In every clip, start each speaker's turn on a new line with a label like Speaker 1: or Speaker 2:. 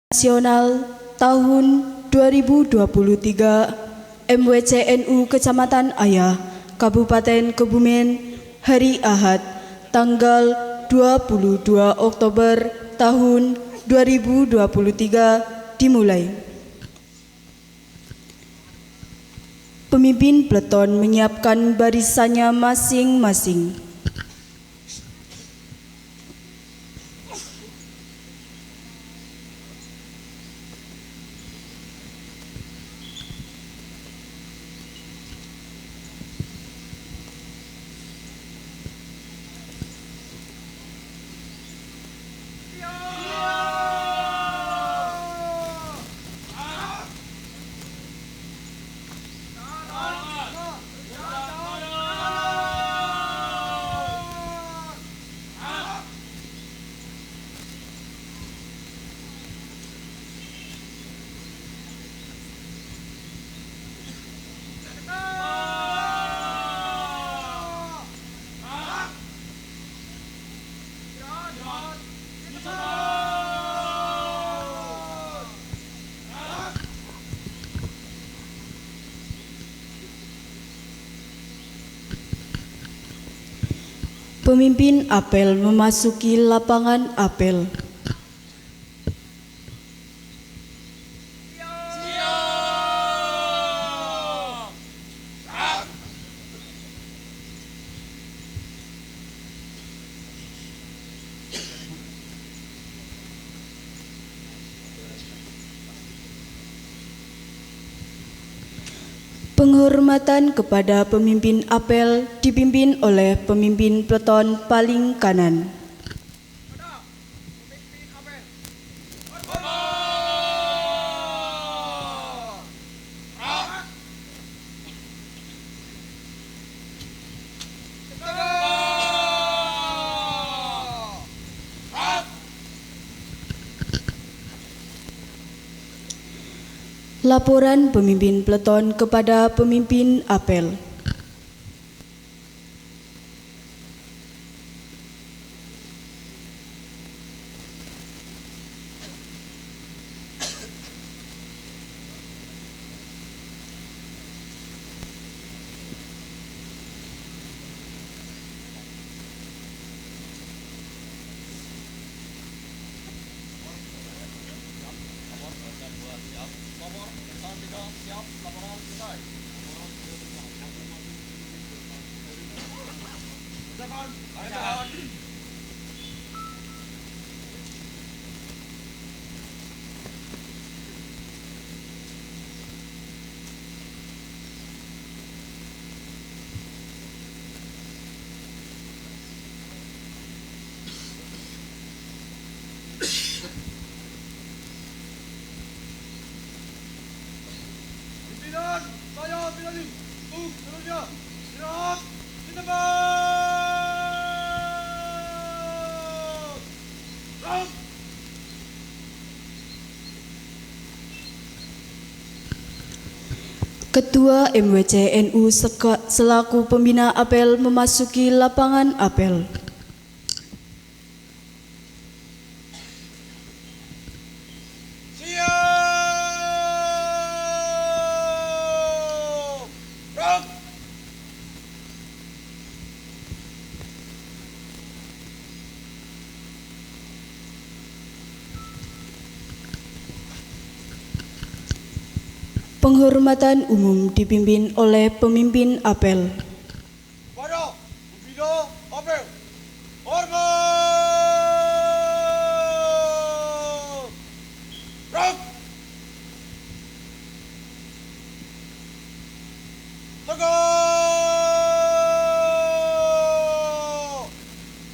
Speaker 1: Nasional tahun 2023 MWCNU Kecamatan Ayah, Kabupaten Kebumen, hari Ahad, tanggal 22 Oktober tahun 2023 dimulai. Pemimpin peleton menyiapkan barisannya masing-masing. Pemimpin apel memasuki lapangan apel. Penghormatan kepada pemimpin apel dipimpin oleh pemimpin peleton paling kanan. Laporan pemimpin peleton kepada pemimpin apel.
Speaker 2: Saya Bilali, seterusnya, istirahat, ditembak! Rang!
Speaker 1: Ketua MWCNU selaku pembina apel memasuki lapangan apel. Penghormatan umum dipimpin oleh pemimpin apel.
Speaker 2: Pada pembina apel, hormat! Rang! Tegak!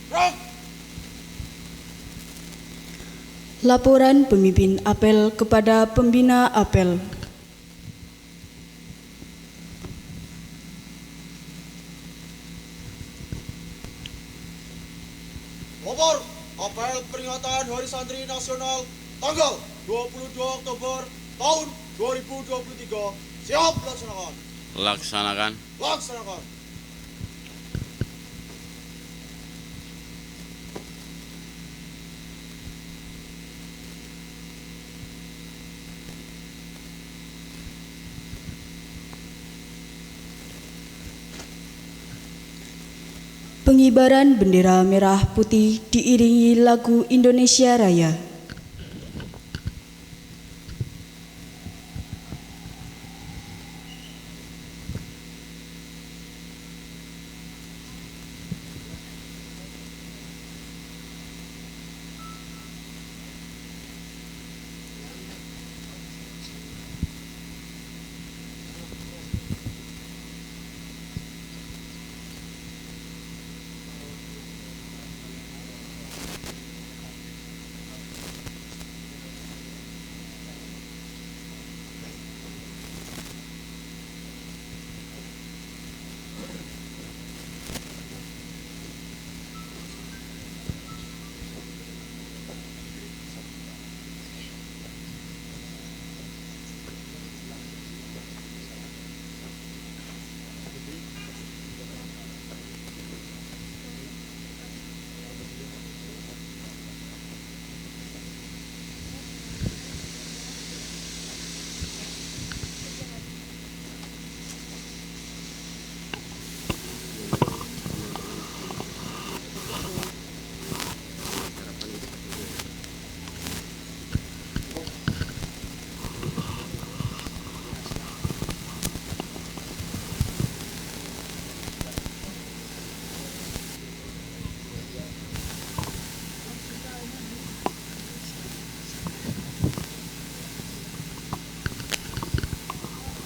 Speaker 2: Rang!
Speaker 1: Laporan pemimpin apel kepada pembina apel.
Speaker 2: Lapor apel peringatan Hari Santri Nasional tanggal 22 Oktober tahun 2023. Siap laksanakan.
Speaker 3: Laksanakan.
Speaker 2: Laksanakan.
Speaker 1: Pengibaran bendera merah putih diiringi lagu Indonesia Raya.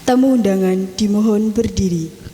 Speaker 1: Tamu undangan dimohon berdiri.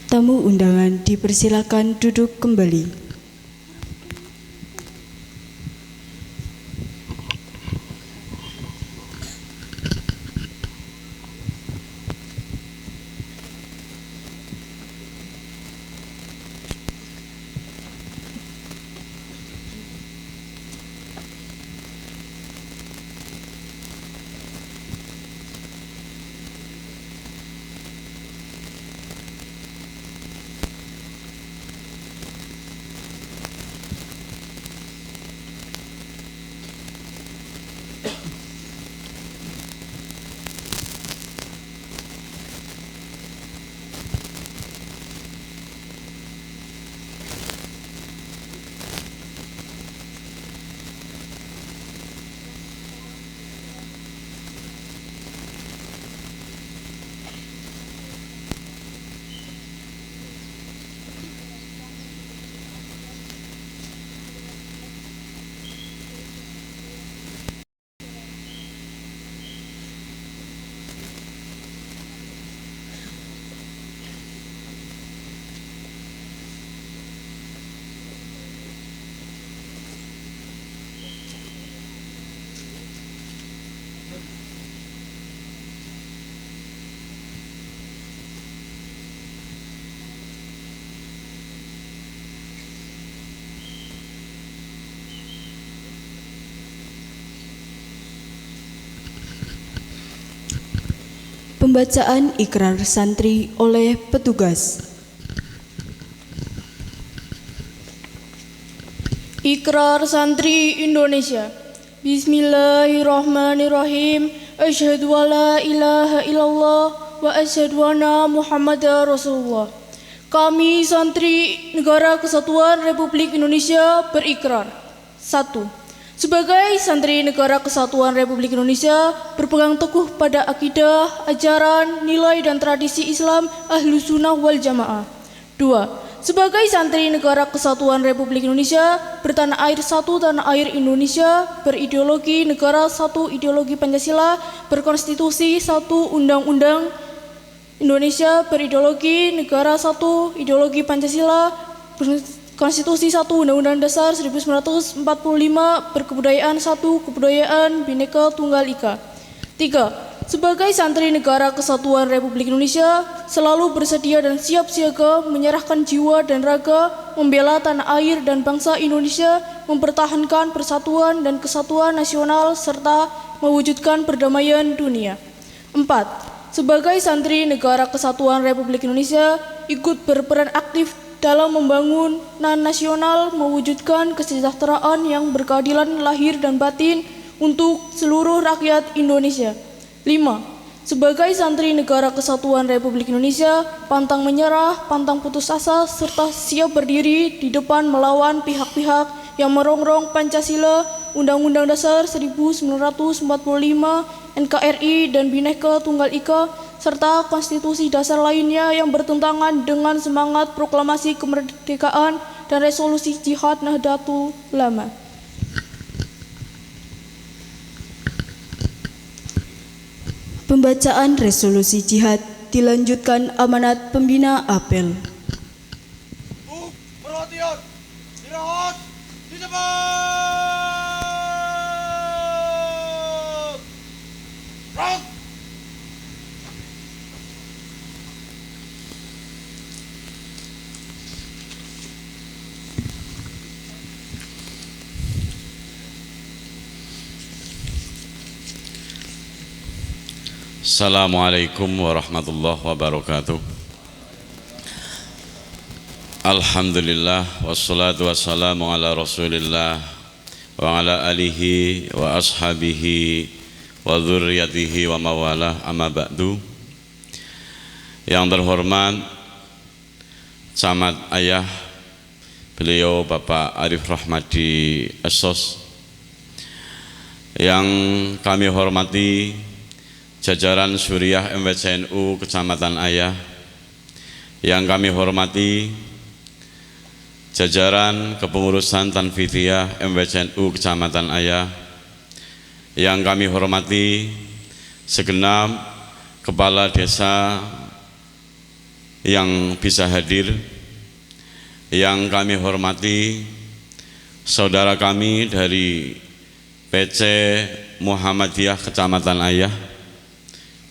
Speaker 1: Tamu undangan dipersilakan duduk kembali. Pembacaan ikrar santri oleh petugas.
Speaker 3: Ikrar santri Indonesia. Bismillahirrahmanirrahim. Asyhadu an la ilaha illallah wa asyhadu anna Muhammadar Rasulullah. Kami santri Negara Kesatuan Republik Indonesia berikrar. 1. Sebagai santri Negara Kesatuan Republik Indonesia, berpegang teguh pada akidah, ajaran, nilai dan tradisi Islam Ahlus Sunnah wal Jamaah. 2. Sebagai santri Negara Kesatuan Republik Indonesia, bertanah air satu tanah air Indonesia, berideologi negara satu ideologi Pancasila, berkonstitusi satu undang-undang Indonesia, berideologi negara satu ideologi Pancasila, Konstitusi 1 Undang-Undang Dasar 1945, berkebudayaan 1 kebudayaan Bhinneka Tunggal Ika. 3. Sebagai santri Negara Kesatuan Republik Indonesia, selalu bersedia dan siap siaga menyerahkan jiwa dan raga, membela tanah air dan bangsa Indonesia, mempertahankan persatuan dan kesatuan nasional, serta mewujudkan perdamaian dunia. 4. Sebagai santri Negara Kesatuan Republik Indonesia, ikut berperan aktif dalam membangun nasional, mewujudkan kesejahteraan yang berkeadilan lahir dan batin untuk seluruh rakyat Indonesia. 5. Sebagai santri Negara Kesatuan Republik Indonesia, pantang menyerah, pantang putus asa, serta siap berdiri di depan melawan pihak-pihak yang merongrong Pancasila, Undang-Undang Dasar 1945, NKRI dan Bhinneka Tunggal Ika, serta konstitusi dasar lainnya yang bertentangan dengan semangat proklamasi kemerdekaan dan resolusi Jihad Nahdlatul Ulama.
Speaker 1: Pembacaan resolusi jihad dilanjutkan amanat pembina apel.
Speaker 2: Perhatian, istirahat, di tempat. Rot.
Speaker 4: Assalamualaikum warahmatullahi wabarakatuh. Alhamdulillah wassalatu wassalamu ala Rasulillah wa ala alihi wa ashabihi wa dzurriyyatihi wa mawalah, amma ba'du. Yang terhormat Camat Ayah, beliau Bapak Arif Rahmadi Esos. Yang kami hormati jajaran Suriah MWCNU Kecamatan Ayah, yang kami hormati jajaran kepengurusan Tanfidiyah MWCNU Kecamatan Ayah, yang kami hormati segenap kepala desa yang bisa hadir, yang kami hormati saudara kami dari PC Muhammadiyah Kecamatan Ayah,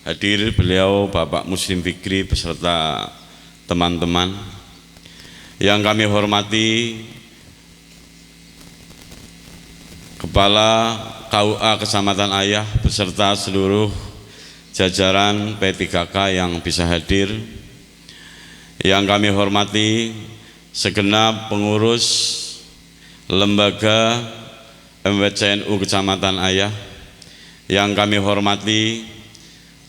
Speaker 4: hadir beliau Bapak Muslim Fikri beserta teman-teman. Yang kami hormati Kepala KUA Kecamatan Ayah beserta seluruh jajaran P3K yang bisa hadir. Yang kami hormati segenap pengurus lembaga MWCNU Kecamatan Ayah. Yang kami hormati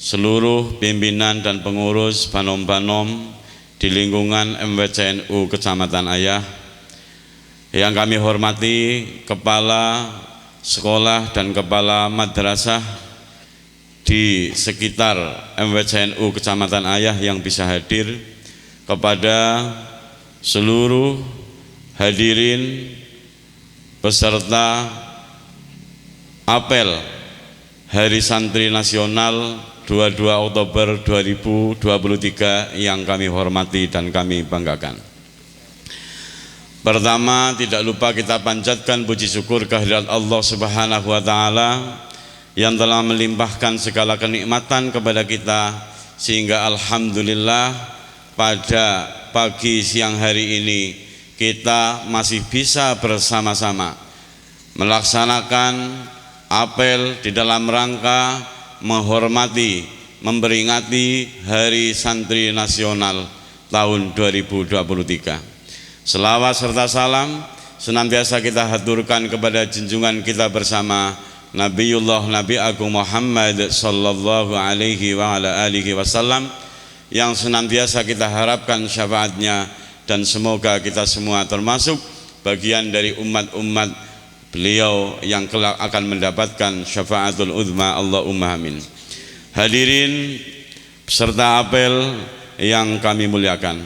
Speaker 4: seluruh pimpinan dan pengurus banom-banom di lingkungan MWCNU Kecamatan Ayah. Yang kami hormati kepala sekolah dan kepala madrasah di sekitar MWCNU Kecamatan Ayah yang bisa hadir, kepada seluruh hadirin peserta apel Hari Santri Nasional 22 Oktober 2023 yang kami hormati dan kami banggakan. Pertama, tidak lupa kita panjatkan puji syukur kehadirat Allah Subhanahu wa taala yang telah melimpahkan segala kenikmatan kepada kita, sehingga alhamdulillah pada pagi siang hari ini kita masih bisa bersama-sama melaksanakan apel di dalam rangka menghormati, memperingati Hari Santri Nasional tahun 2023. Selawat serta salam senantiasa kita haturkan kepada junjungan kita bersama Nabiullah Nabi Agung Muhammad sallallahu alaihi wa ala alihi wasallam, yang senantiasa kita harapkan syafaatnya, dan semoga kita semua termasuk bagian dari umat-umat beliau yang kelak akan mendapatkan syafaatul uzma, Allahumma amin. Hadirin peserta apel yang kami muliakan,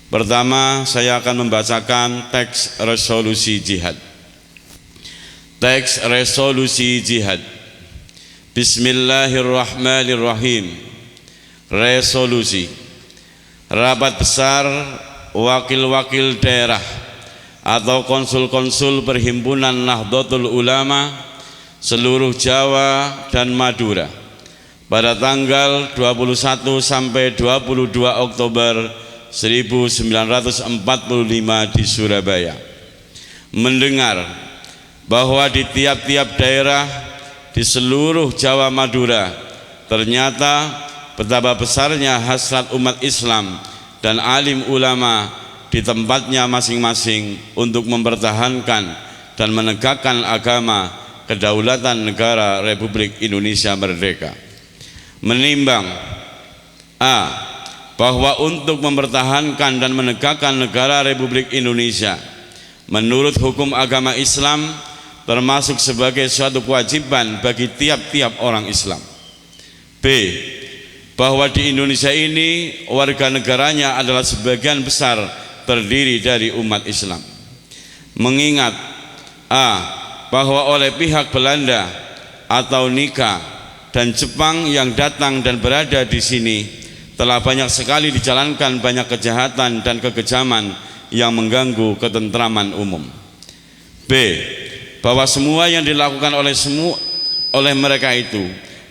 Speaker 4: pertama saya akan membacakan teks resolusi jihad. Teks resolusi jihad. Bismillahirrahmanirrahim. Resolusi rapat besar wakil-wakil daerah atau konsul-konsul Perhimpunan Nahdlatul Ulama seluruh Jawa dan Madura pada tanggal 21 sampai 22 Oktober 1945 di Surabaya, mendengar bahwa di tiap-tiap daerah di seluruh Jawa Madura ternyata betapa besarnya hasrat umat Islam dan alim ulama di tempatnya masing-masing untuk mempertahankan dan menegakkan agama kedaulatan negara Republik Indonesia Merdeka. Menimbang A. bahwa untuk mempertahankan dan menegakkan negara Republik Indonesia menurut hukum agama Islam termasuk sebagai suatu kewajiban bagi tiap-tiap orang Islam. B. bahwa di Indonesia ini warga negaranya adalah sebagian besar terdiri dari umat Islam. Mengingat A. bahwa oleh pihak Belanda atau Nika dan Jepang yang datang dan berada di sini telah banyak sekali dijalankan banyak kejahatan dan kekejaman yang mengganggu ketentraman umum. B. bahwa semua yang dilakukan oleh mereka itu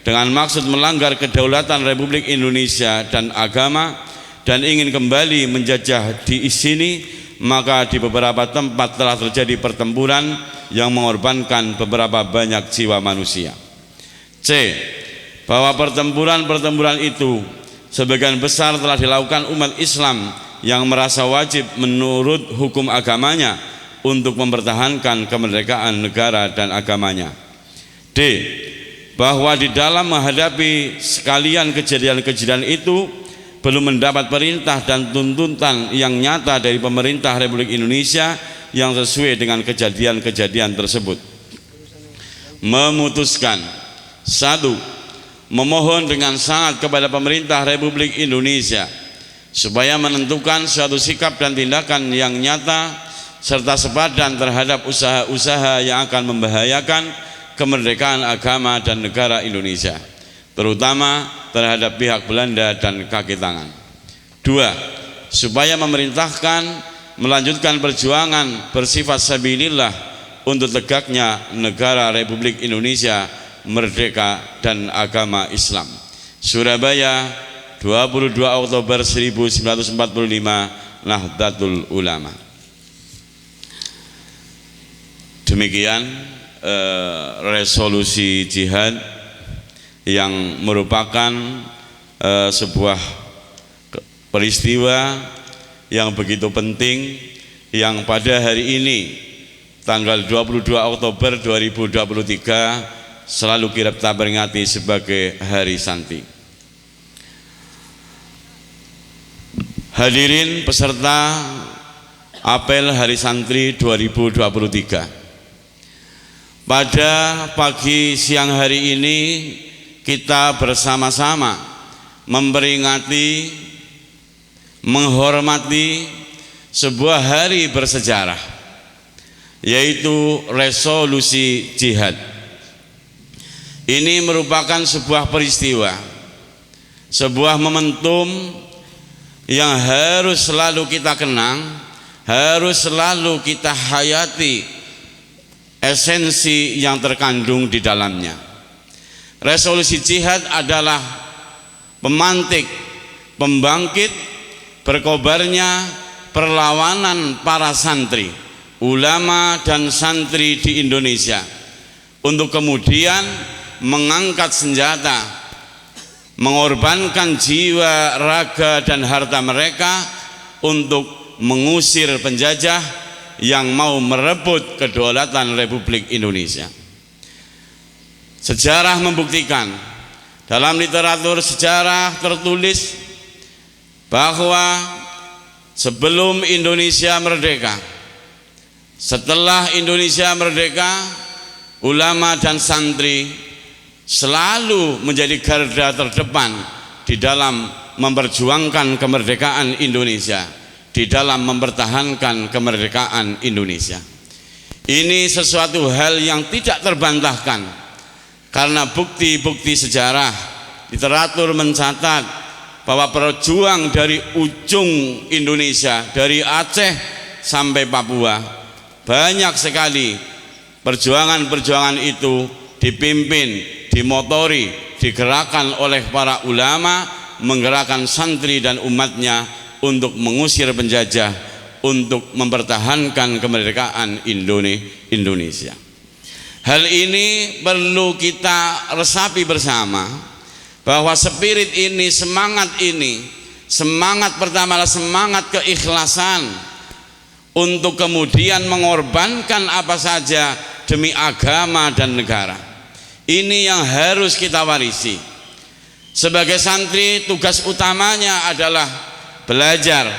Speaker 4: dengan maksud melanggar kedaulatan Republik Indonesia dan agama dan ingin kembali menjajah di sini, maka di beberapa tempat telah terjadi pertempuran yang mengorbankan beberapa banyak jiwa manusia. C. bahwa pertempuran itu sebagian besar telah dilakukan umat Islam yang merasa wajib menurut hukum agamanya untuk mempertahankan kemerdekaan negara dan agamanya. D. bahwa di dalam menghadapi sekalian kejadian-kejadian itu belum mendapat perintah dan tuntutan yang nyata dari pemerintah Republik Indonesia yang sesuai dengan kejadian-kejadian tersebut. Memutuskan 1. memohon dengan sangat kepada pemerintah Republik Indonesia supaya menentukan suatu sikap dan tindakan yang nyata serta sepadan terhadap usaha-usaha yang akan membahayakan kemerdekaan agama dan negara Indonesia. terutama terhadap pihak Belanda dan kaki tangan. 2. Supaya memerintahkan melanjutkan perjuangan bersifat sabilillah untuk tegaknya negara Republik Indonesia merdeka dan agama Islam. Surabaya, 22 Oktober 1945, Nahdlatul Ulama. Demikian resolusi jihad yang merupakan sebuah peristiwa yang begitu penting yang pada hari ini tanggal 22 Oktober 2023 selalu kita peringati sebagai Hari Santri. Hadirin peserta apel Hari Santri 2023. Pada pagi siang hari ini kita bersama-sama memperingati, menghormati sebuah hari bersejarah, yaitu resolusi jihad. Ini merupakan sebuah peristiwa, sebuah momentum yang harus selalu kita kenang, harus selalu kita hayati esensi yang terkandung di dalamnya. Resolusi jihad adalah pemantik, pembangkit berkobarnya perlawanan para santri, ulama dan santri di Indonesia untuk kemudian mengangkat senjata, mengorbankan jiwa, raga dan harta mereka untuk mengusir penjajah yang mau merebut kedaulatan Republik Indonesia. Sejarah membuktikan, dalam literatur sejarah tertulis bahwa sebelum Indonesia merdeka, setelah Indonesia merdeka, ulama dan santri selalu menjadi garda terdepan di dalam memperjuangkan kemerdekaan Indonesia, di dalam mempertahankan kemerdekaan Indonesia. Ini sesuatu hal yang tidak terbantahkan, karena bukti-bukti sejarah literatur mencatat bahwa perjuang dari ujung Indonesia, dari Aceh sampai Papua, banyak sekali perjuangan-perjuangan itu dipimpin, dimotori, digerakkan oleh para ulama, menggerakkan santri dan umatnya untuk mengusir penjajah, untuk mempertahankan kemerdekaan Indonesia. Hal ini perlu kita resapi bersama, bahwa spirit ini, semangat pertama adalah semangat keikhlasan untuk kemudian mengorbankan apa saja demi agama dan negara. Ini yang harus kita warisi. Sebagai santri, tugas utamanya adalah belajar,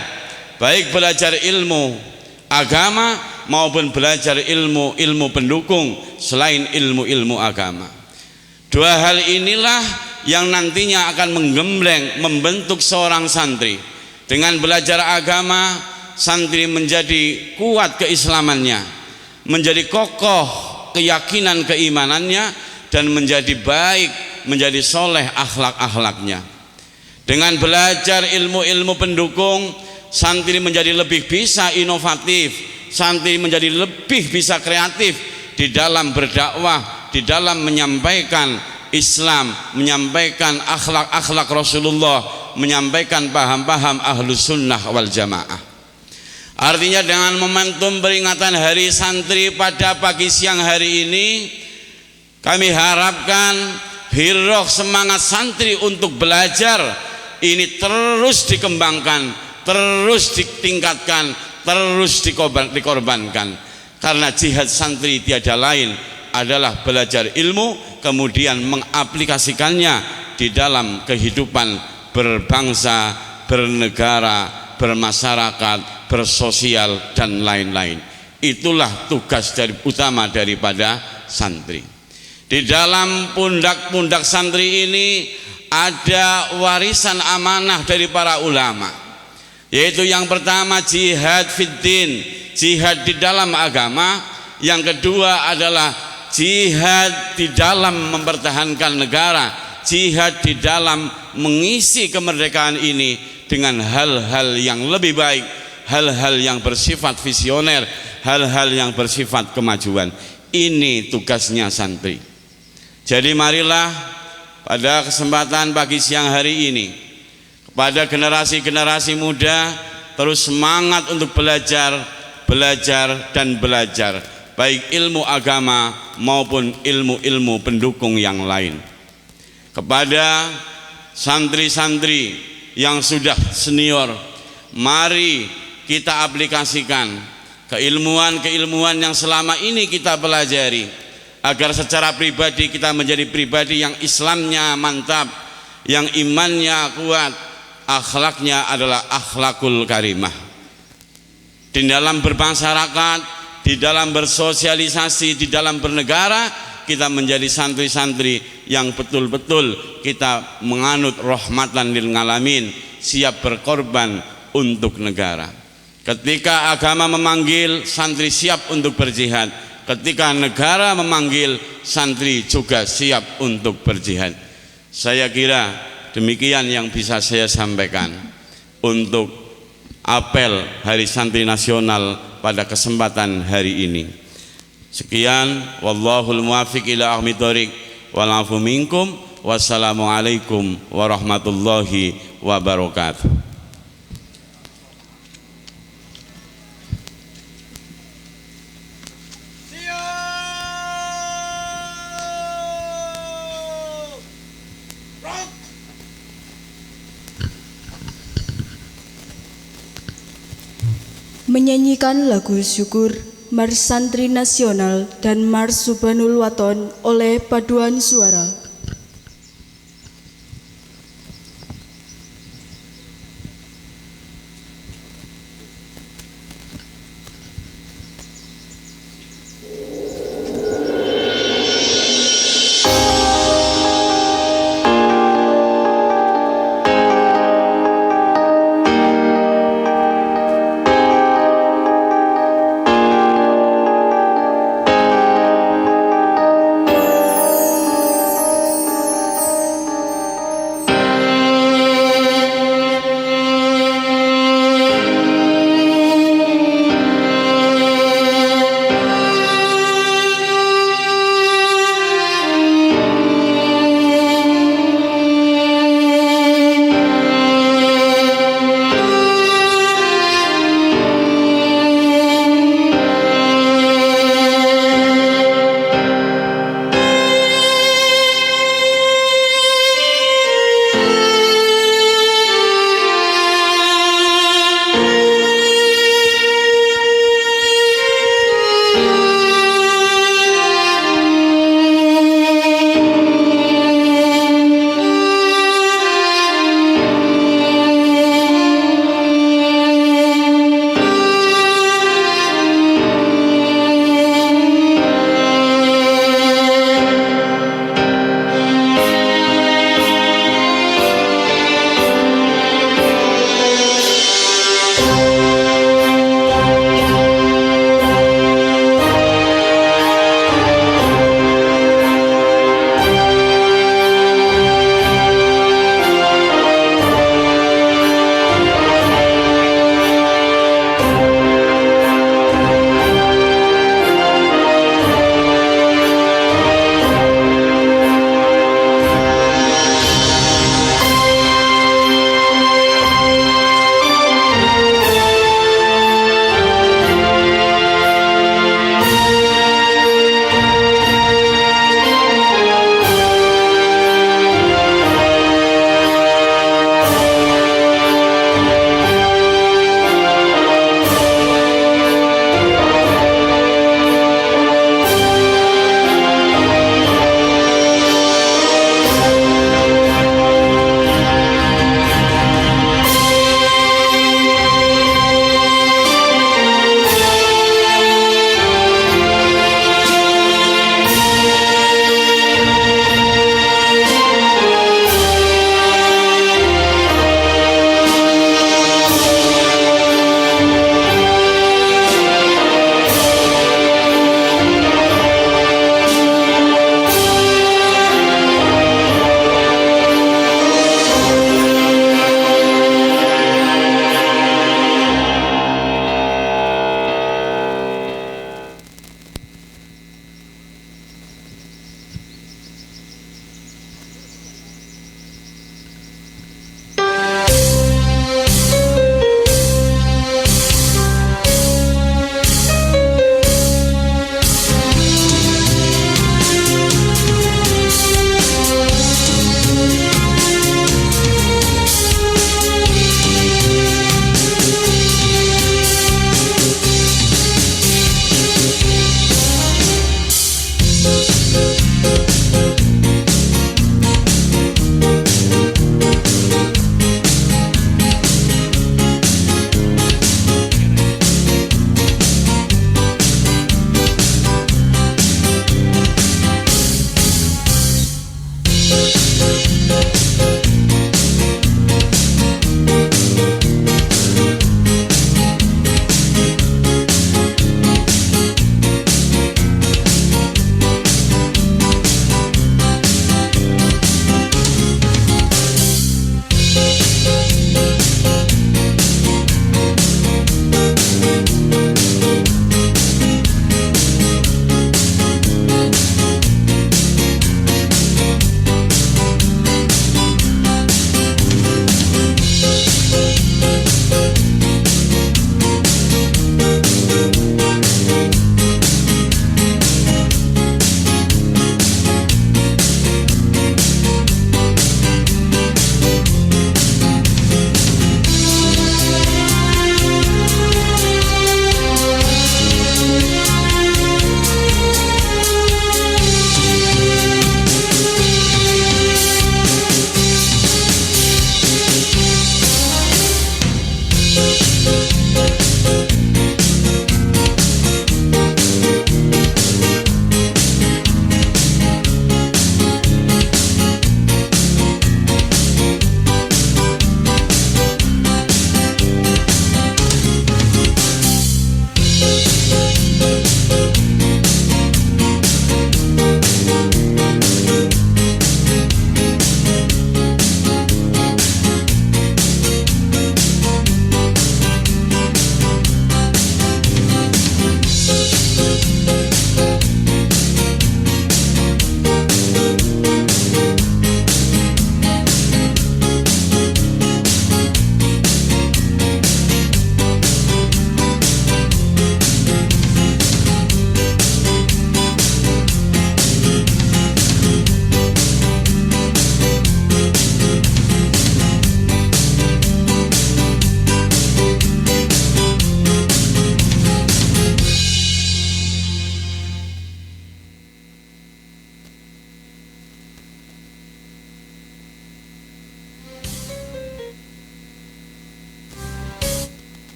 Speaker 4: baik belajar ilmu agama maupun belajar ilmu pendukung selain ilmu agama. Dua hal inilah yang nantinya akan menggembleng, membentuk seorang santri. Dengan belajar agama, santri menjadi kuat keislamannya, menjadi kokoh keyakinan keimanannya, dan menjadi baik, menjadi soleh akhlak-akhlaknya. Dengan belajar ilmu pendukung, santri menjadi lebih bisa inovatif, santri menjadi lebih bisa kreatif di dalam berdakwah, di dalam menyampaikan Islam, menyampaikan akhlak-akhlak Rasulullah, menyampaikan paham-paham Ahlus Sunnah wal Jamaah. Artinya dengan momentum peringatan Hari Santri pada pagi siang hari ini, kami harapkan hiroh semangat santri untuk belajar ini terus dikembangkan, terus ditingkatkan, terus dikorbankan. Karena jihad santri tiada lain adalah belajar ilmu, kemudian mengaplikasikannya di dalam kehidupan berbangsa, bernegara, bermasyarakat, bersosial dan lain-lain. Itulah tugas utama daripada santri. Di dalam pundak-pundak santri ini ada warisan amanah dari para ulama, yaitu yang pertama jihad fiddin, jihad di dalam agama. Yang kedua adalah jihad di dalam mempertahankan negara, jihad di dalam mengisi kemerdekaan ini dengan hal-hal yang lebih baik, hal-hal yang bersifat visioner, hal-hal yang bersifat kemajuan. Ini tugasnya santri. Jadi marilah pada kesempatan pagi siang hari ini kepada generasi-generasi muda terus semangat untuk belajar dan belajar, baik ilmu agama maupun ilmu-ilmu pendukung yang lain. Kepada santri-santri yang sudah senior, mari kita aplikasikan keilmuan-keilmuan yang selama ini kita pelajari agar secara pribadi kita menjadi pribadi yang Islamnya mantap, yang imannya kuat, akhlaknya adalah akhlakul karimah. Di dalam bermasyarakat, di dalam bersosialisasi, di dalam bernegara, kita menjadi santri-santri yang betul-betul kita menganut rahmatan lil alamin, siap berkorban untuk negara. Ketika agama memanggil, santri siap untuk berjihad. Ketika negara memanggil, santri juga siap untuk berjihad. Saya kira demikian yang bisa saya sampaikan untuk apel Hari Santri Nasional pada kesempatan hari ini. Sekian, wallahul muwaffiq ila aqwamit thoriq wal afu minkum. Wassalamualaikum warahmatullahi wabarakatuh.
Speaker 1: Menyanyikan lagu syukur, Mars Santri Nasional dan Mars Subhanul Waton oleh paduan suara.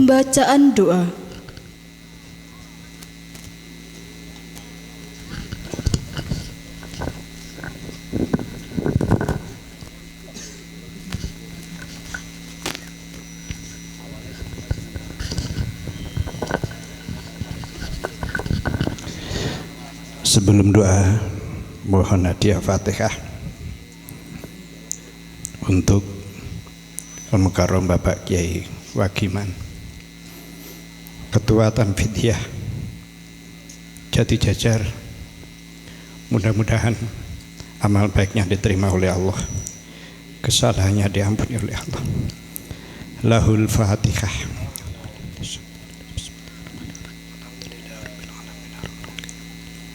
Speaker 1: Pembacaan doa.
Speaker 5: Sebelum doa, mohon hadiah Fatihah untuk Al-Mukarram Bapak Kiai Wagiman, Ketua Tanfidiyah Jati Jajar. Mudah-mudahan amal baiknya diterima oleh Allah, kesalahannya diampuni oleh Allah. Lahul Fatihah.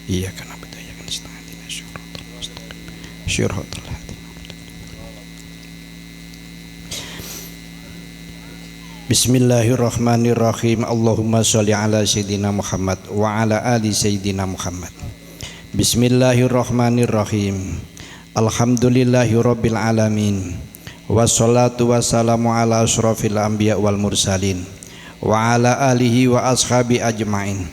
Speaker 5: Iya karena bedanya kan setengah syurhotul hati. Bismillahirrahmanirrahim. Allahumma sholli ala Sayyidina Muhammad wa ala ali Sayyidina Muhammad. Bismillahirrahmanirrahim. Alhamdulillahi rabbil alamin. Wassalatu wassalamu ala asyrafil anbiya wal mursalin wa ala alihi wa ashabi ajmain.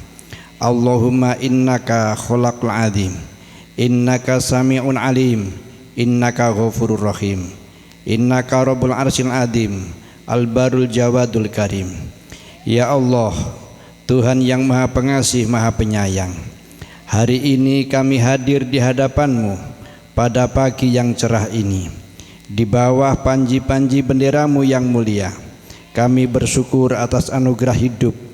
Speaker 5: Allahumma innaka khulaqul azim, innaka sami'un alim, innaka ghafurur rahim, innaka rabbul arsyil azim, al-barul jawadul karim. Ya Allah, Tuhan yang maha pengasih, maha penyayang, hari ini kami hadir di hadapan-Mu pada pagi yang cerah ini, di bawah panji-panji bendera-Mu yang mulia. Kami bersyukur atas anugerah hidup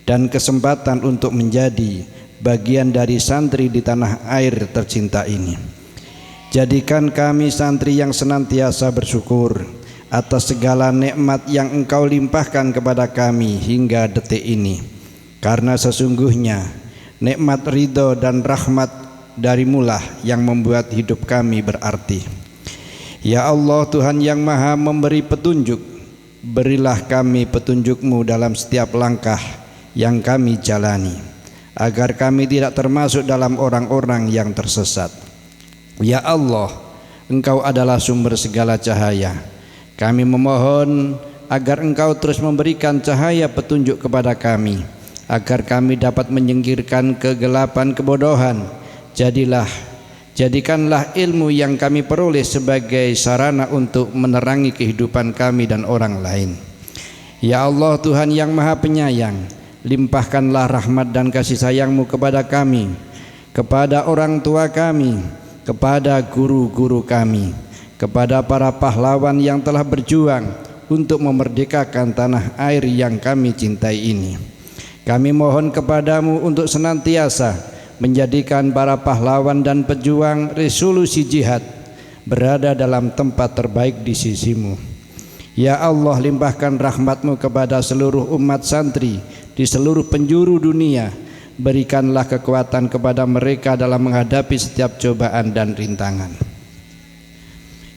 Speaker 5: dan kesempatan untuk menjadi bagian dari santri di tanah air tercinta ini. Jadikan kami santri yang senantiasa bersyukur atas segala nikmat yang Engkau limpahkan kepada kami hingga detik ini, karena sesungguhnya nikmat ridho dan rahmat dari-Mu lah yang membuat hidup kami berarti. Ya Allah, Tuhan yang maha memberi petunjuk, berilah kami petunjuk-Mu dalam setiap langkah yang kami jalani, agar kami tidak termasuk dalam orang-orang yang tersesat. Ya Allah, Engkau adalah sumber segala cahaya. Kami memohon agar Engkau terus memberikan cahaya petunjuk kepada kami, agar kami dapat menyingkirkan kegelapan kebodohan. Jadikanlah ilmu yang kami peroleh sebagai sarana untuk menerangi kehidupan kami dan orang lain. Ya Allah, Tuhan yang maha penyayang, limpahkanlah rahmat dan kasih sayang-Mu kepada kami, kepada orang tua kami, kepada guru-guru kami, kepada para pahlawan yang telah berjuang untuk memerdekakan tanah air yang kami cintai ini. Kami mohon kepada-Mu untuk senantiasa menjadikan para pahlawan dan pejuang resolusi jihad berada dalam tempat terbaik di sisi-Mu. Ya Allah, limpahkan rahmat-Mu kepada seluruh umat santri di seluruh penjuru dunia. Berikanlah kekuatan kepada mereka dalam menghadapi setiap cobaan dan rintangan.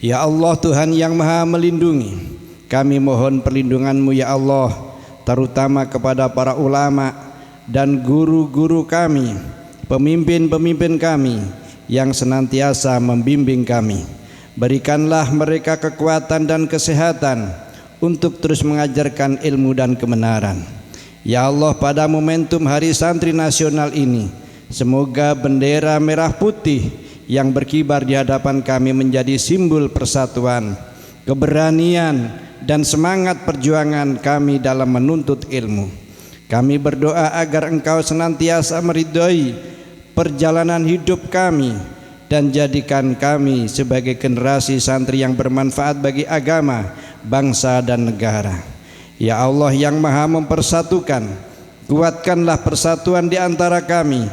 Speaker 5: Ya Allah, Tuhan yang maha melindungi, kami mohon perlindungan-Mu ya Allah, terutama kepada para ulama dan guru-guru kami, pemimpin-pemimpin kami yang senantiasa membimbing kami. Berikanlah mereka kekuatan dan kesehatan untuk terus mengajarkan ilmu dan kebenaran. Ya Allah, pada momentum Hari Santri Nasional ini, semoga bendera merah putih yang berkibar di hadapan kami menjadi simbol persatuan, keberanian, dan semangat perjuangan kami dalam menuntut ilmu. Kami berdoa agar Engkau senantiasa meridhoi perjalanan hidup kami dan jadikan kami sebagai generasi santri yang bermanfaat bagi agama, bangsa, dan negara. Ya Allah yang maha mempersatukan, kuatkanlah persatuan di antara kami,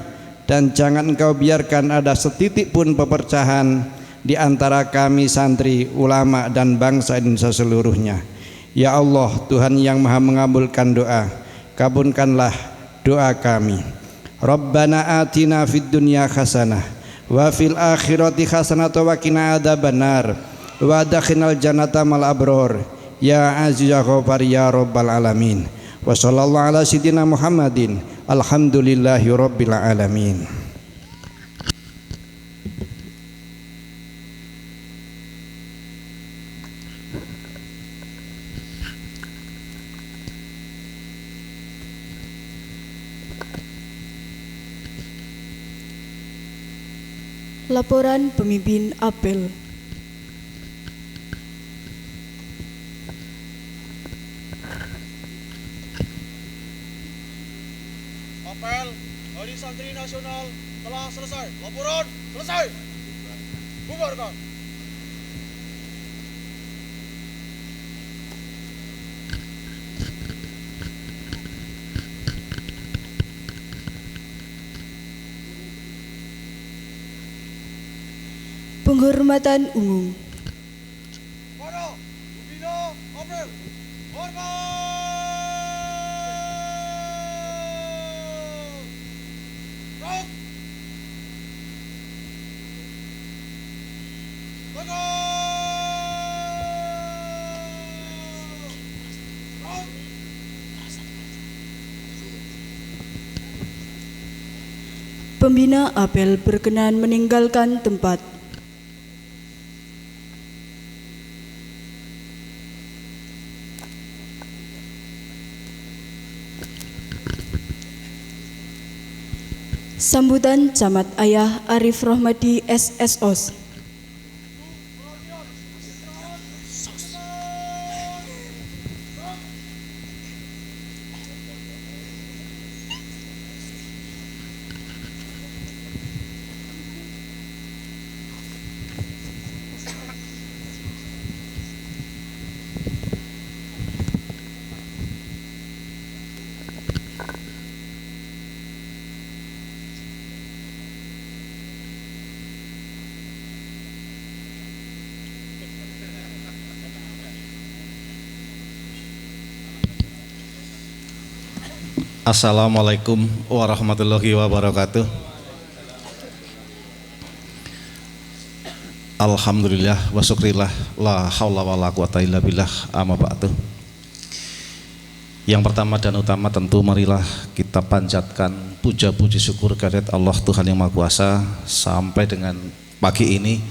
Speaker 5: dan jangan Engkau biarkan ada setitik pun pepercahan di antara kami santri, ulama, dan bangsa Indonesia seluruhnya. Ya Allah, Tuhan yang maha mengabulkan doa, kabulkanlah doa kami. Rabbana atina fid dunya hasanah wa fil akhirati hasanah wa qina adzabannar wa adkhilnal jannata mal abror. Ya aziz ya ghafar ya rabbal alamin. Wa sallallahu ala sayyidina Muhammadin. Alhamdulillahi rabbil alamin.
Speaker 1: Laporan Pemimpin Apel.
Speaker 2: Apel Hari Santri Nasional telah selesai. Laporan selesai. Bubarkan.
Speaker 1: Penghormatan umum.
Speaker 2: Pada Pembina Apel. Hormat. Rok. Rok.
Speaker 1: Pembina Apel berkenan meninggalkan tempat. Sambutan Camat Ayah Arif Rohmadi SSOS.
Speaker 6: Assalamualaikum warahmatullahi wabarakatuh. Alhamdulillah wa syukrillah la haula wala quwata illa billah amma ba'du. Yang pertama dan utama tentu marilah kita panjatkan puja puji syukur kehadirat Allah Tuhan yang Maha Kuasa. Sampai dengan pagi ini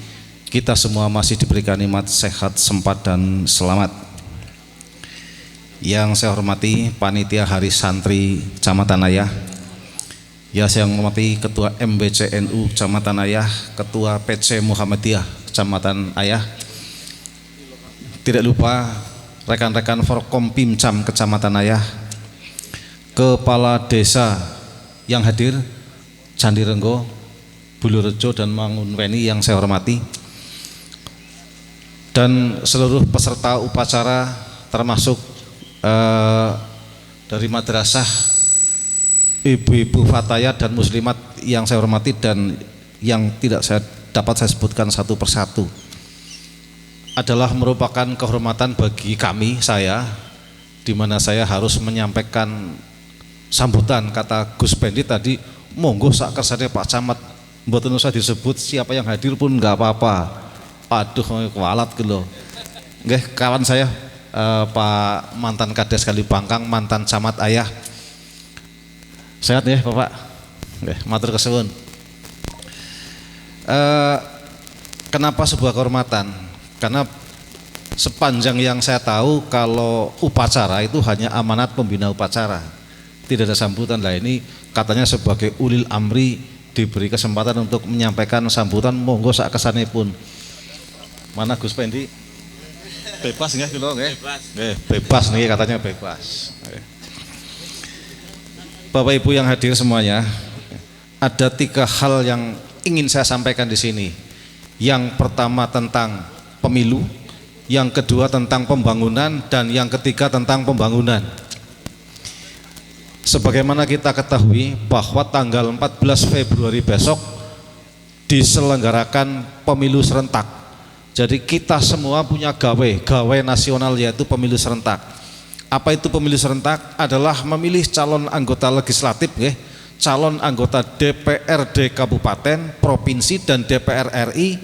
Speaker 6: kita semua masih diberikan nikmat sehat, sempat dan selamat. Yang saya hormati Panitia Hari Santri Kecamatan Ayah, yang saya hormati Ketua MBCNU Kecamatan Ayah, Ketua PC Muhammadiyah Kecamatan Ayah, tidak lupa rekan-rekan Forkom Pimcam Kecamatan Ayah, Kepala Desa yang hadir Candi Renggo, Bulurejo dan Mangunweni yang saya hormati, dan seluruh peserta upacara termasuk dari madrasah ibu-ibu fatayat dan muslimat yang saya hormati dan yang tidak dapat saya sebutkan satu persatu, adalah merupakan kehormatan bagi kami, saya, di mana saya harus menyampaikan sambutan. Kata Gus Pendi tadi, monggo sak kersane Pak Camat, mboten usah disebut siapa yang hadir pun nggak apa-apa. Aduh, kualat gitu. Nggih, kawan saya Pak mantan Kades Kalibangkang, mantan Camat Ayah. Sehat ya Bapak? Matur kesuwun. Kenapa sebuah kehormatan? Karena sepanjang yang saya tahu kalau upacara itu hanya amanat pembina upacara, tidak ada sambutan. Lah ini katanya sebagai ulil amri diberi kesempatan untuk menyampaikan sambutan, monggo sak kesanipun. Mana Gus Pendi? Bebas nggak kilo nggak? Bebas nih katanya bebas. Bapak Ibu yang hadir semuanya, ada 3 hal yang ingin saya sampaikan di sini. Yang pertama tentang pemilu, yang kedua tentang pembangunan, dan yang ketiga tentang pembangunan. Sebagaimana kita ketahui bahwa tanggal 14 Februari besok diselenggarakan pemilu serentak. Jadi kita semua punya gawe nasional, yaitu pemilu serentak. Apa itu pemilu serentak? Adalah memilih calon anggota legislatif, calon anggota DPRD Kabupaten, Provinsi, dan DPR RI,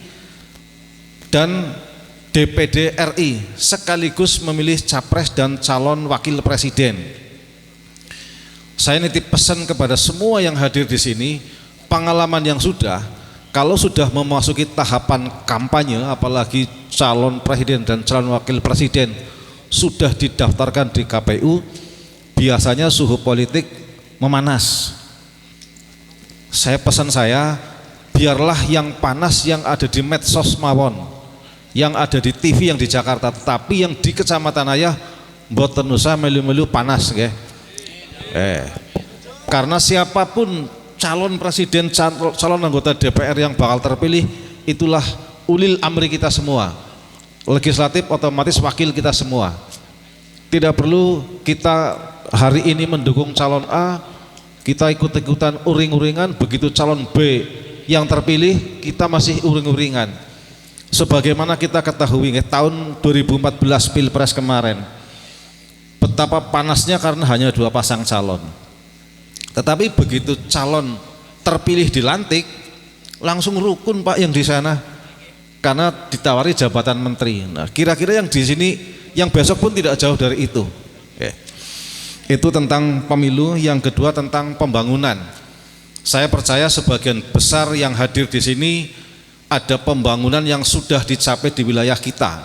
Speaker 6: dan DPD RI, sekaligus memilih capres dan calon wakil presiden. Saya nitip pesan kepada semua yang hadir di sini, pengalaman yang sudah, kalau sudah memasuki tahapan kampanye, apalagi calon presiden dan calon wakil presiden sudah didaftarkan di KPU, biasanya suhu politik memanas. Pesan saya, biarlah yang panas yang ada di medsos mawon, yang ada di TV yang di Jakarta, tapi yang di Kecamatan Ayah mboten usah melu-melu panas nggih. Karena siapapun calon presiden, calon anggota DPR yang bakal terpilih, itulah ulil amri kita semua. Legislatif otomatis wakil kita semua. Tidak perlu kita hari ini mendukung calon A, kita ikut-ikutan uring-uringan, begitu calon B yang terpilih kita masih uring-uringan. Sebagaimana kita ketahui tahun 2014 Pilpres kemarin, betapa panasnya karena hanya 2 pasang calon. Tetapi begitu calon terpilih dilantik, langsung rukun Pak yang di sana, karena ditawari jabatan menteri. Nah, kira-kira yang di sini, yang besok pun tidak jauh dari itu. Itu tentang pemilu. Yang kedua tentang pembangunan. Saya percaya sebagian besar yang hadir di sini ada pembangunan yang sudah dicapai di wilayah kita.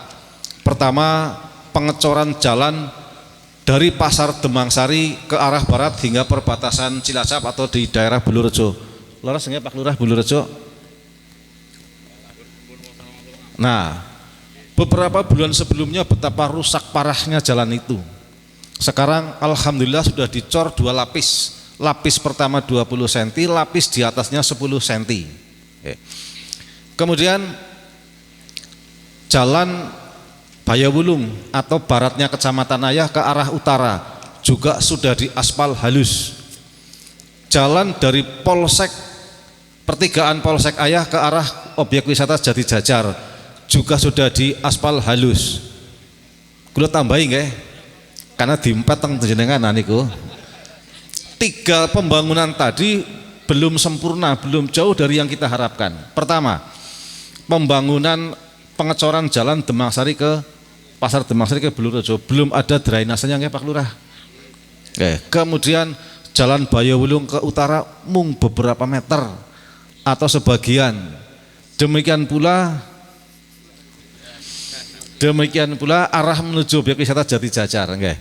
Speaker 6: Pertama, pengecoran jalan dari Pasar Demangsari ke arah barat hingga perbatasan Cilacap atau di daerah Bulurejo. Leres nggih Pak Lurah Bulurejo? Nah, beberapa bulan sebelumnya betapa rusak parahnya jalan itu. Sekarang alhamdulillah sudah dicor 2 lapis. Lapis pertama 20 cm, lapis di atasnya 10 cm. Kemudian jalan Bayawulung atau baratnya Kecamatan Ayah ke arah utara juga sudah diaspal halus. Jalan dari Polsek, pertigaan Polsek Ayah ke arah objek wisata Jati Jajar juga sudah diaspal halus. Kula tambahi nggih, karena diempet teng jenengan niku. 3 pembangunan tadi belum sempurna, belum jauh dari yang kita harapkan. Pertama, pembangunan pengecoran jalan Demangsari ke Pasar Demangsari ke Bulurejo belum ada drainasenya nggih Pak Lurah. Kemudian jalan Bayawulung ke utara mung beberapa meter atau sebagian. Demikian pula arah menuju objek wisata Jati Jajar nggih.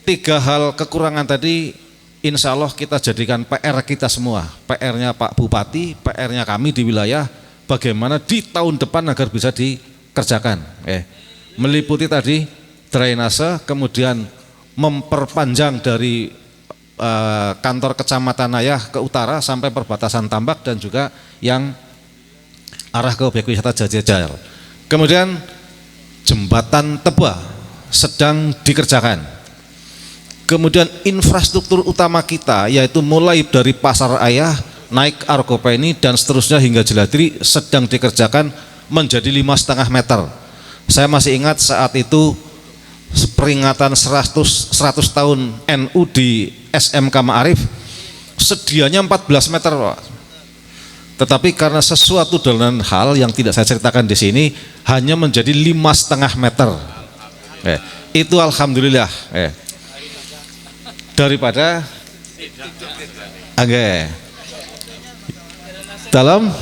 Speaker 6: 3 hal kekurangan tadi insya Allah kita jadikan PR kita semua, PR-nya Pak Bupati, PR-nya kami di wilayah, bagaimana di tahun depan agar bisa dikerjakan. Meliputi tadi drainase, kemudian memperpanjang dari kantor Kecamatan Ayah ke utara sampai perbatasan Tambak dan juga yang arah ke objek wisata Jati Jajar. Kemudian jembatan Teba sedang dikerjakan. Kemudian infrastruktur utama kita yaitu mulai dari Pasar Ayah naik Argopeni dan seterusnya hingga Jeladri sedang dikerjakan menjadi 5,5 meter. Saya masih ingat saat itu peringatan 100 tahun NU di SMK Ma'arif sedianya 14 meter Pak. Tetapi karena sesuatu dan hal yang tidak saya ceritakan di sini hanya menjadi 5,5 meter. Itu alhamdulillah. Daripada dalam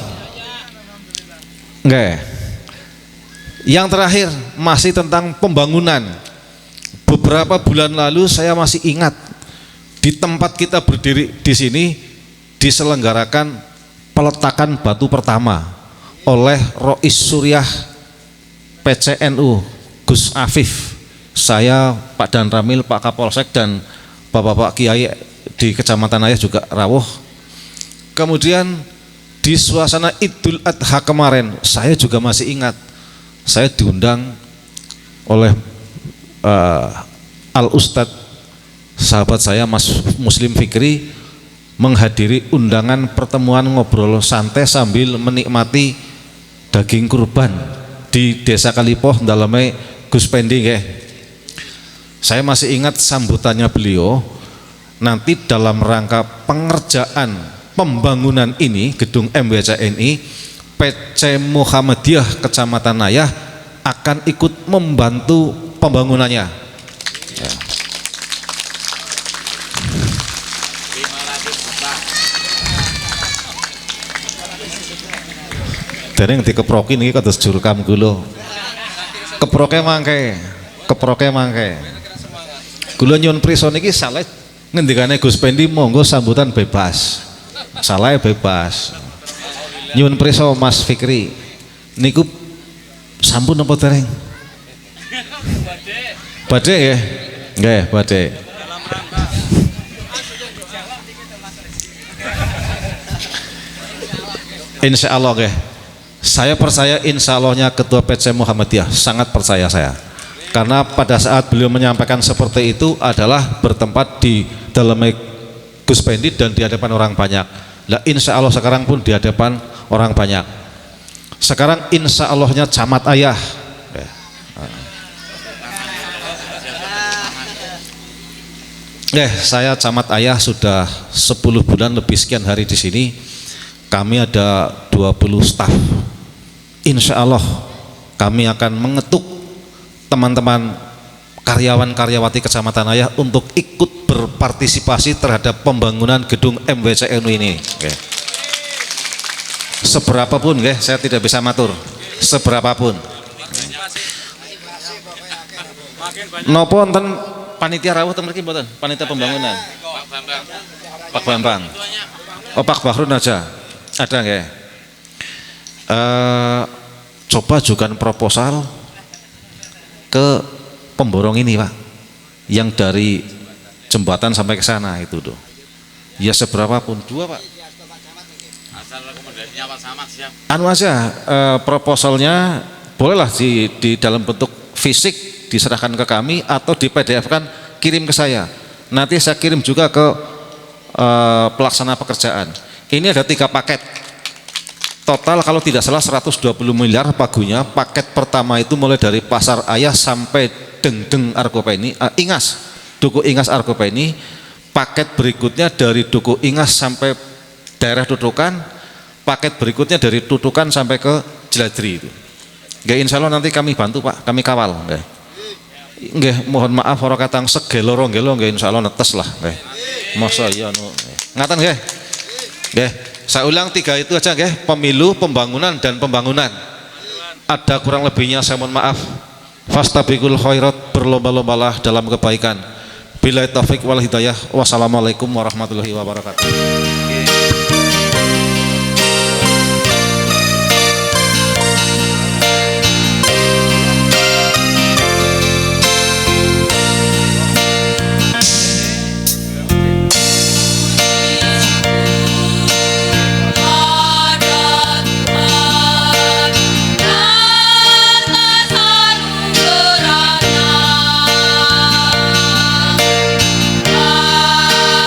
Speaker 6: yang terakhir masih tentang pembangunan. Beberapa bulan lalu saya masih ingat di tempat kita berdiri di sini diselenggarakan peletakan batu pertama oleh Rois Suryah PCNU Gus Afif, saya Pak Dan Ramil, Pak Kapolsek dan Bapak-bapak Kiai di Kecamatan Ayah juga rawuh. Kemudian di suasana Idul Adha kemarin saya juga masih ingat, saya diundang oleh Al Ustadz sahabat saya Mas Muslim Fikri menghadiri undangan pertemuan ngobrol santai sambil menikmati daging kurban di Desa Kalipoh dalamnya Gus Pendi Saya masih ingat sambutannya beliau, nanti dalam rangka pengerjaan pembangunan ini gedung MWCNI, PC Muhammadiyah Kecamatan Ayah akan ikut membantu pembangunannya. Dereng dikeprokin iki kados jurkam kula. Keproke mangke. Kula nyuwun prisa niki saleh ngendikane Gus Pendi monggo sambutan bebas. Saleh bebas. Nyuwun prisa Mas Fikri. Niku sampun apa dereng? Badhe nggih. Nggih, badhe. Insya Allah nggih. Saya percaya insya Allahnya Ketua PC Muhammadiyah, sangat percaya saya. Karena pada saat beliau menyampaikan seperti itu adalah bertempat di dalam Gus Pendi dan di hadapan orang banyak. Lah insya Allah sekarang pun di hadapan orang banyak. Sekarang insya Allahnya camat ayah. Saya camat ayah sudah 10 bulan lebih sekian hari di sini. Kami ada 20 staf. Insya Allah kami akan mengetuk teman-teman karyawan-karyawati Kecamatan Ayah untuk ikut berpartisipasi terhadap pembangunan gedung MWCNU ini. Seberapapun, saya tidak bisa matur. Seberapapun. Nopo enten panitia rawuh teng mriki mboten? Panitia pembangunan. Pak Bambang. Oh, Pak Bahrun aja. Ada nggih? Coba ajukan proposal ke pemborong ini Pak, yang dari jembatan sampai ke sana itu tuh. Ya seberapa pun 2 Pak. Asal rekomendasinya Pak Samad siap. Anu aja proposalnya bolehlah di dalam bentuk fisik diserahkan ke kami atau di PDF kan kirim ke saya. Nanti saya kirim juga ke pelaksana pekerjaan. Ini ada 3 paket. Total kalau tidak salah 120 miliar pagunya. Paket pertama itu mulai dari Pasar Ayah sampai Dengdeng Argopeni, Ingas, Duku Ingas Argopeni. Paket berikutnya dari Duku Ingas sampai daerah Tutukan. Paket berikutnya dari Tutukan sampai ke Jeladri itu. Nggih, insya Allah nanti kami bantu Pak, kami kawal. Nggih, mohon maaf ora katang segeloro-gelo nggih insya Allah netes lah. Nggih. Masa iya anu. Ngaten nggih. Nggih. Saya ulang 3 itu aja nggih, pemilu, pembangunan dan pembangunan. Ada kurang lebihnya saya mohon maaf. Fastabiqul khairat, berlomba-lombalah dalam kebaikan. Billahi taufik wal hidayah. Wassalamualaikum warahmatullahi wabarakatuh.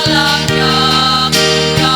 Speaker 7: Alam yang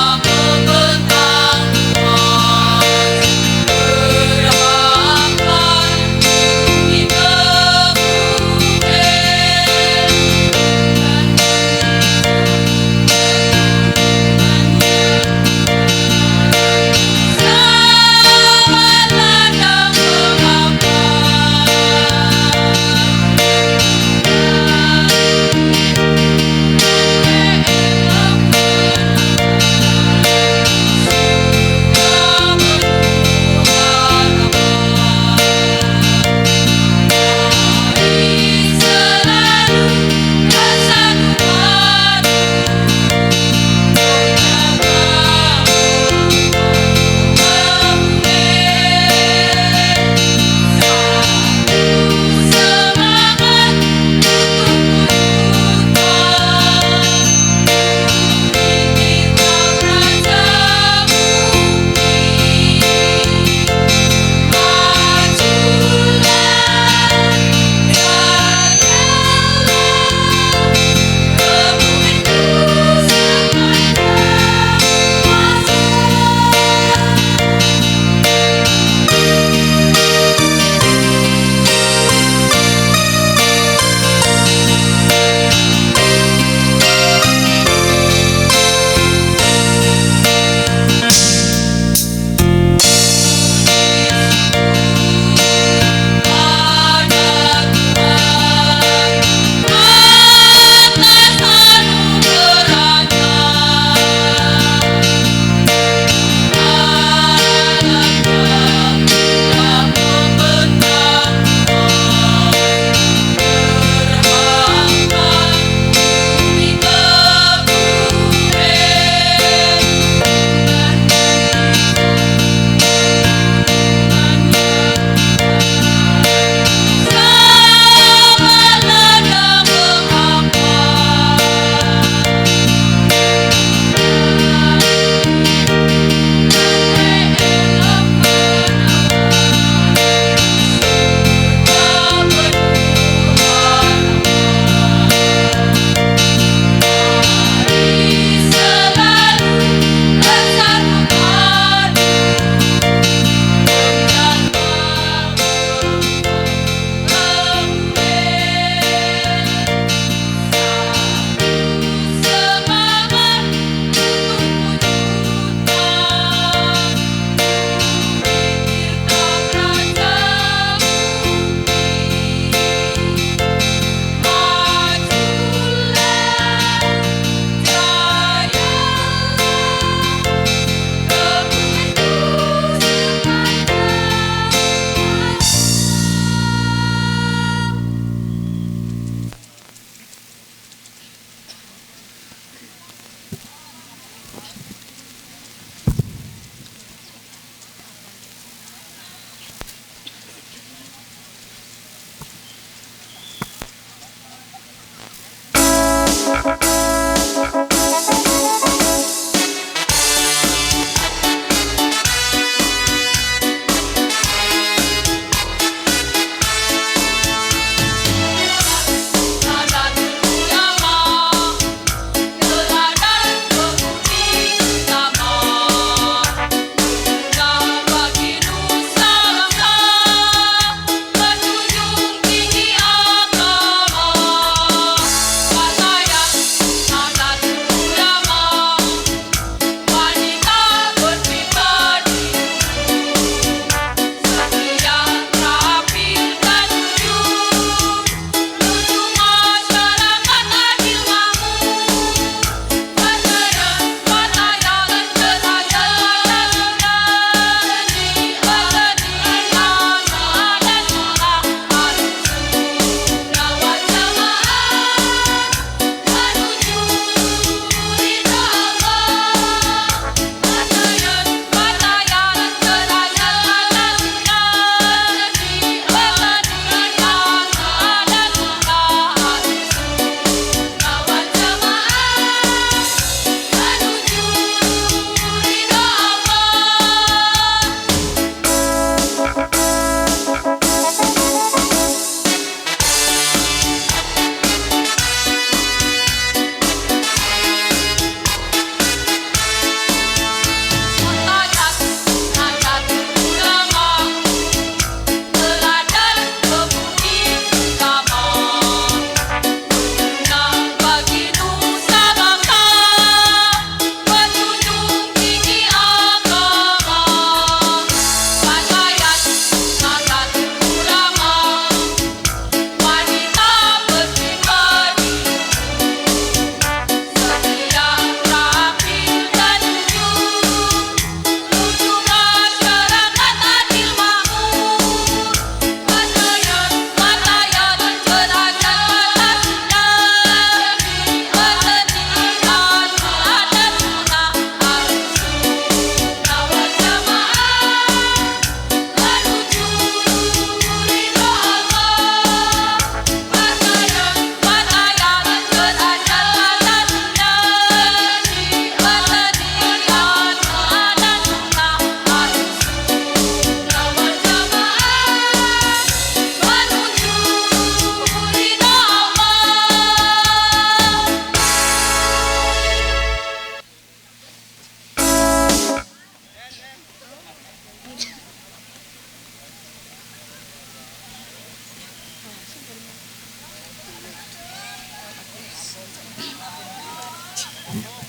Speaker 6: Ya.